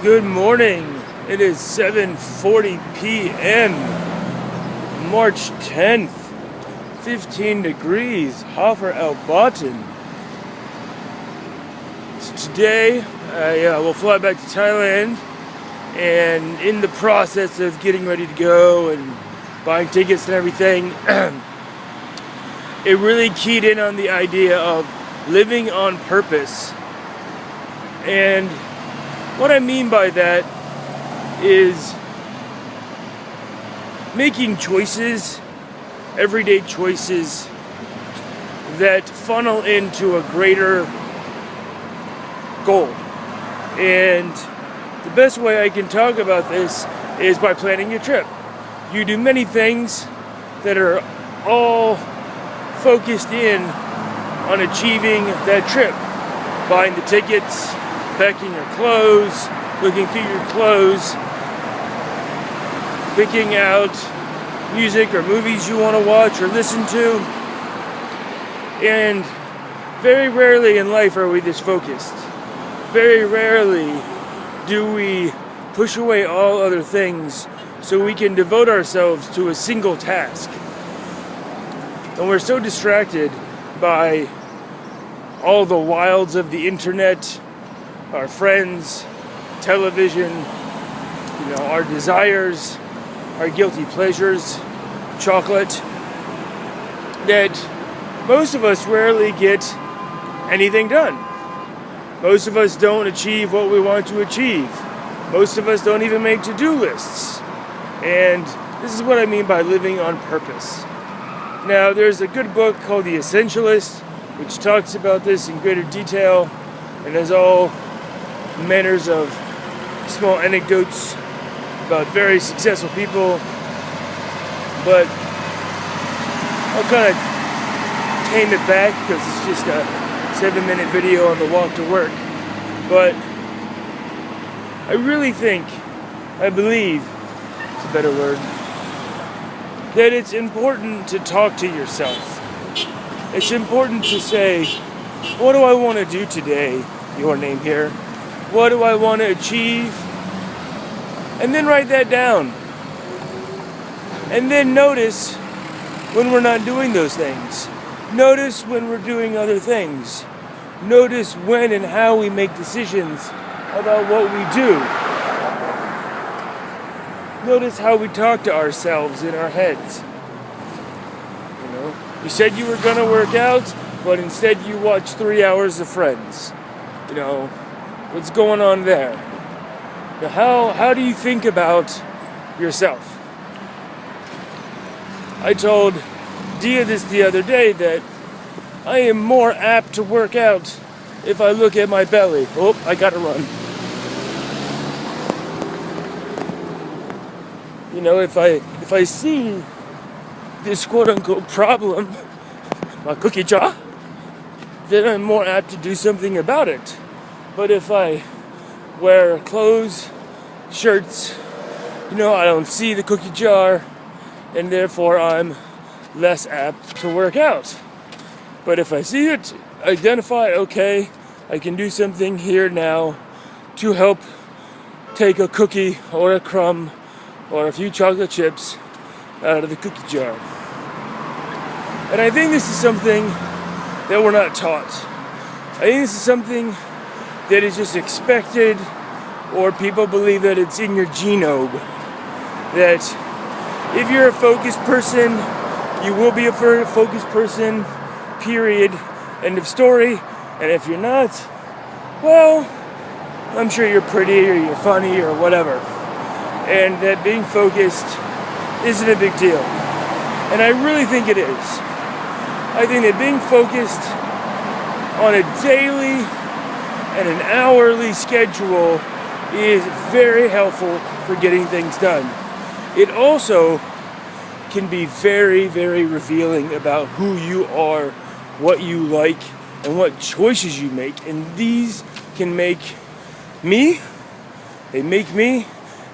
Good morning. It is 7:40 p.m. March 10th. 15 degrees. Hofer El Baton. So today, I will fly back to Thailand, and in the process of getting ready to go and buying tickets and everything, it really keyed in on the idea of living on purpose. And what I mean by that is making choices, everyday choices that funnel into a greater goal. And the best way I can talk about this is by planning your trip. You do many things that are all focused in on achieving that trip. Buying the tickets, packing your clothes, looking through your clothes, picking out music or movies you want to watch or listen to. And very rarely in life are we this focused. Very rarely do we push away all other things so we can devote ourselves to a single task. And we're so distracted by all the wilds of the internet, our friends, television, our desires, our guilty pleasures, chocolate, that most of us rarely get anything done. Most of us don't achieve what we want to achieve. Most of us don't even make to-do lists. And this is what I mean by living on purpose. Now, there's a good book called The Essentialist, which talks about this in greater detail and has all manners of small anecdotes about very successful people. But I'll kind of tame it back because it's just a 7-minute video on the walk to work. But I really think, I believe, it's a better word, that it's important to talk to yourself. It's important to say, what do I want to do today? Your name here. What do I want to achieve? And then write that down. And then notice when we're not doing those things. Notice when we're doing other things. Notice when and how we make decisions about what we do. Notice how we talk to ourselves in our heads. You said you were going to work out, but instead you watched 3 hours of Friends. What's going on there? Now, how do you think about yourself? I told Dia this the other day that I am more apt to work out if I look at my belly. Oh, I gotta run. If I see this quote-unquote problem, my cookie jar, then I'm more apt to do something about it. But if I wear clothes, shirts, I don't see the cookie jar, and therefore I'm less apt to work out. But if I see it, identify, okay, I can do something here now to help take a cookie or a crumb or a few chocolate chips out of the cookie jar. And I think this is something that we're not taught. I think this is something that is just expected, or people believe that it's in your genome. That if you're a focused person, you will be a focused person, period, end of story. And if you're not, well, I'm sure you're pretty or you're funny or whatever. And that being focused isn't a big deal. And I really think it is. I think that being focused on a daily and an hourly schedule is very helpful for getting things done. It also can be very, very revealing about who you are, what you like, and what choices you make. And these can make me, and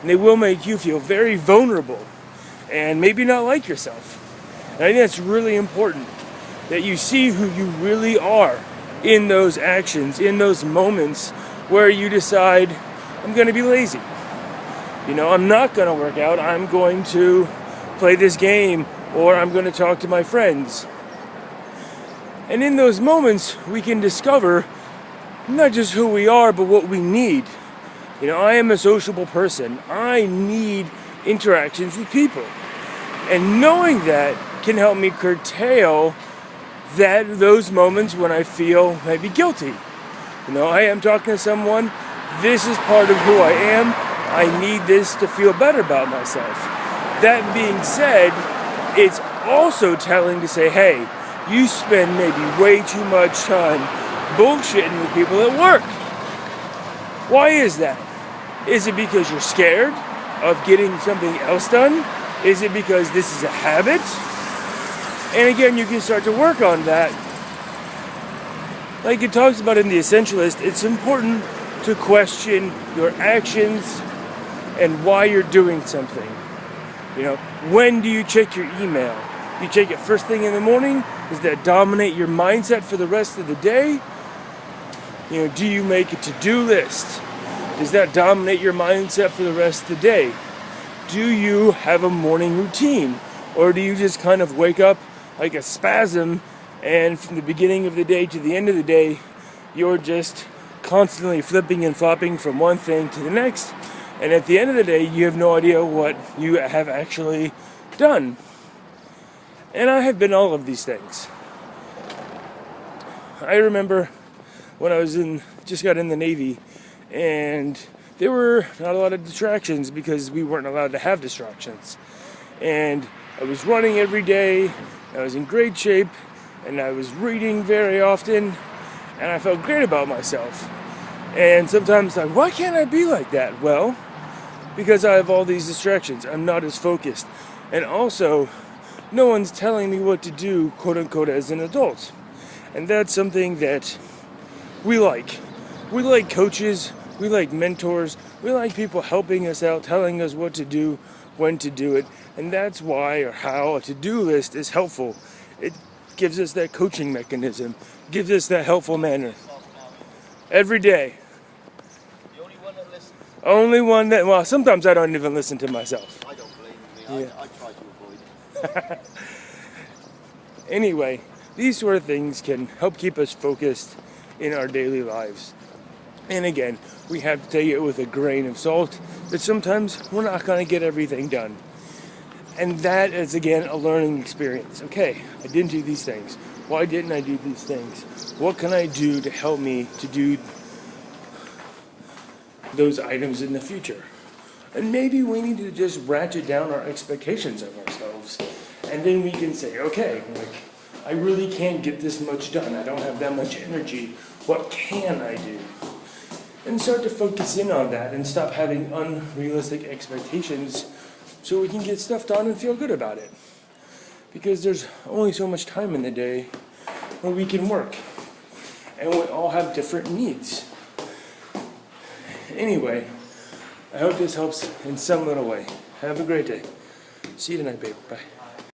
they will make you feel very vulnerable and maybe not like yourself. And I think that's really important, that you see who you really are in those actions, in those moments where you decide, I'm going to be lazy. You know, I'm not going to work out. I'm going to play this game, or I'm going to talk to my friends. And in those moments, we can discover not just who we are, but what we need. You know, I am a sociable person. I need interactions with people. And knowing that can help me curtail those moments when I feel maybe guilty. You know, I am talking to someone. This is part of who I am. I need this to feel better about myself. That being said, it's also telling to say, hey, you spend maybe way too much time bullshitting with people at work. Why is that? Is it because you're scared of getting something else done? Is it because this is a habit? And again, you can start to work on that. Like it talks about in The Essentialist, it's important to question your actions and why you're doing something. You know, when do you check your email? You check it first thing in the morning? Does that dominate your mindset for the rest of the day? You know, do you make a to-do list? Does that dominate your mindset for the rest of the day? Do you have a morning routine? Or do you just kind of wake up like a spasm, and from the beginning of the day to the end of the day, you're just constantly flipping and flopping from one thing to the next, and at the end of the day, you have no idea what you have actually done. And I have been all of these things. I remember when I was just got in the Navy, and there were not a lot of distractions because we weren't allowed to have distractions. And I was running every day, I was in great shape, and I was reading very often, and I felt great about myself. And sometimes like, why can't I be like that? Well, because I have all these distractions. I'm not as focused. And also, no one's telling me what to do, quote unquote, as an adult. And that's something that we like. We like coaches, we like mentors, we like people helping us out, telling us what to do, when to do it. And that's why or how a to-do list is helpful. It gives us that coaching mechanism, gives us that helpful manner. Every day. The only one that listens. Only one that, well, sometimes I don't even listen to myself. I don't blame you. Yeah. I try to avoid it. Anyway, these sort of things can help keep us focused in our daily lives. And again, we have to take it with a grain of salt that sometimes we're not going to get everything done. And that is, again, a learning experience. Okay, I didn't do these things. Why didn't I do these things? What can I do to help me to do those items in the future? And maybe we need to just ratchet down our expectations of ourselves. And then we can say, okay, like, I really can't get this much done. I don't have that much energy. What can I do? And start to focus in on that and stop having unrealistic expectations so we can get stuff done and feel good about it. Because there's only so much time in the day where we can work. And we all have different needs. Anyway, I hope this helps in some little way. Have a great day. See you tonight, babe. Bye.